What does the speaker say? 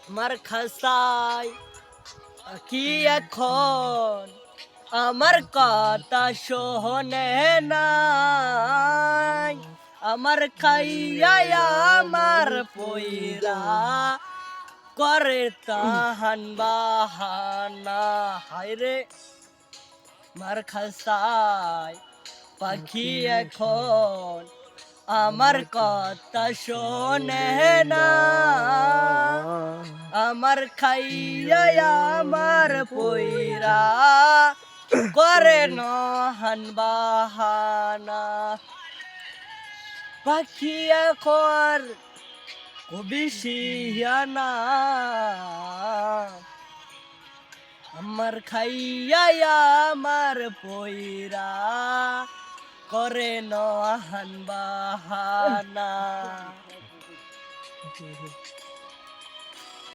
আমার খাসায় কি এখন আমার কথা শোনে নাই, আমার খাইয়া আমার পইরা করে তাহান বাহানা। হায়রে মার খাসায় পাখি এখন আমার কথা শোনে না, আমার খাইয়া আমার পইরা করে নহন বাহানা। পাখি এখন কবি শিয়ানা, আমার খাইয়া আমার পইরা করে নহন বাহানা।